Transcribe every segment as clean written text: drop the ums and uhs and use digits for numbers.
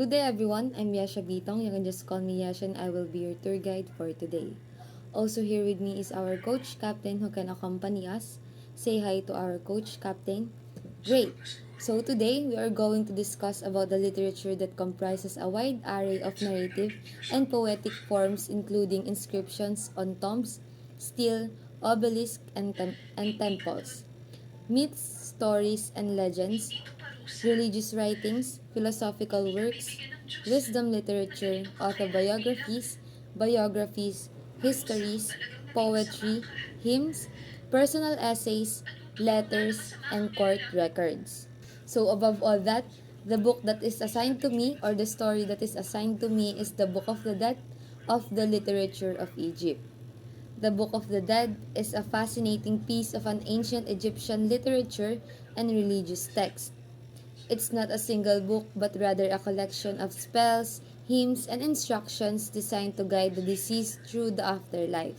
Good day everyone, I'm Yesha Bitong. You can just call me Yesha and I will be your tour guide for today. Also here with me is our coach captain who can accompany us. Say hi to our coach captain. Great! So today we are going to discuss about the literature that comprises a wide array of narrative and poetic forms including inscriptions on tombs, stele, obelisks, and temples, myths, stories, and legends, religious writings, philosophical works, wisdom literature, autobiographies, biographies, histories, poetry, hymns, personal essays, letters, and court records. So above all that, the book that is assigned to me or the story that is assigned to me is the Book of the Dead of the literature of Egypt. The Book of the Dead is a fascinating piece of an ancient Egyptian literature and religious text. It's not a single book but rather a collection of spells, hymns, and instructions designed to guide the deceased through the afterlife.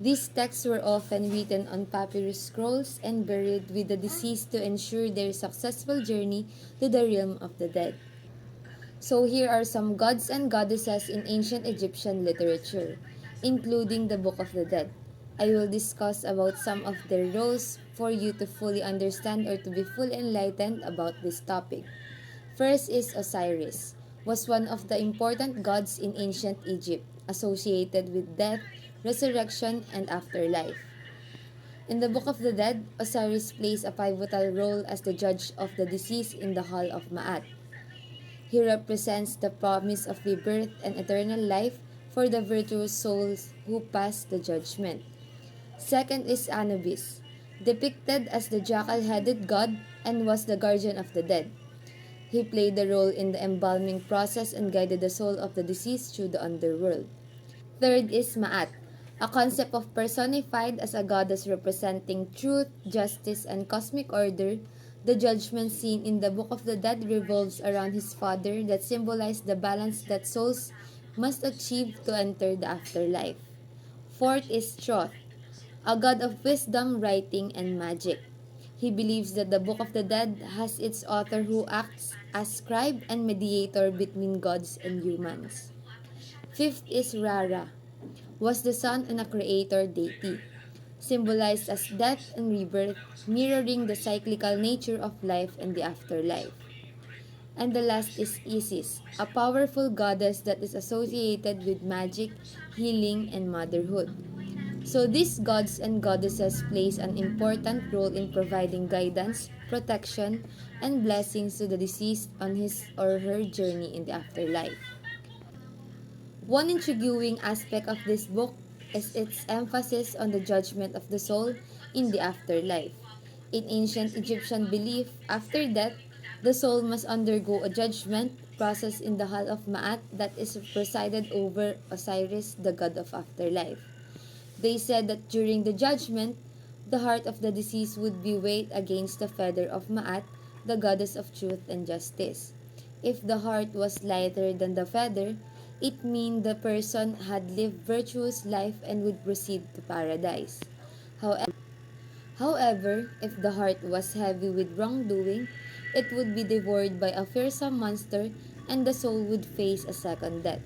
These texts were often written on papyrus scrolls and buried with the deceased to ensure their successful journey to the realm of the dead. So here are some gods and goddesses in ancient Egyptian literature, including the Book of the Dead. I will discuss about some of their roles for you to fully understand or to be fully enlightened about this topic. First is Osiris, was one of the important gods in ancient Egypt, associated with death, resurrection, and afterlife. In the Book of the Dead, Osiris plays a pivotal role as the judge of the deceased in the Hall of Ma'at. He represents the promise of rebirth and eternal life for the virtuous souls who pass the judgment. Second is Anubis, depicted as the jackal-headed god and was the guardian of the dead. He played a role in the embalming process and guided the soul of the deceased through the underworld. Third is Ma'at, a concept of personified as a goddess representing truth, justice, and cosmic order. The judgment scene in the Book of the Dead revolves around his father that symbolized the balance that souls must achieve to enter the afterlife. Fourth is Thoth, a god of wisdom, writing, and magic. He believes that the Book of the Dead has its author who acts as scribe and mediator between gods and humans. Fifth is Rara, was the son and a creator deity, symbolized as death and rebirth, mirroring the cyclical nature of life and the afterlife. And the last is Isis, a powerful goddess that is associated with magic, healing, and motherhood. So these gods and goddesses plays an important role in providing guidance, protection, and blessings to the deceased on his or her journey in the afterlife. One intriguing aspect of this book is its emphasis on the judgment of the soul in the afterlife. In ancient Egyptian belief, after death, the soul must undergo a judgment process in the Hall of Ma'at that is presided over Osiris, the god of afterlife. They said that during the judgment, the heart of the deceased would be weighed against the feather of Ma'at, the goddess of truth and justice. If the heart was lighter than the feather, it meant the person had lived virtuous life and would proceed to paradise. However, if the heart was heavy with wrongdoing, it would be devoured by a fearsome monster and the soul would face a second death.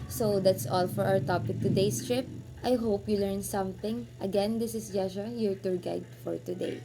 So that's all for our topic today's trip. I hope you learned something. Again, this is Yasha, your tour guide for today.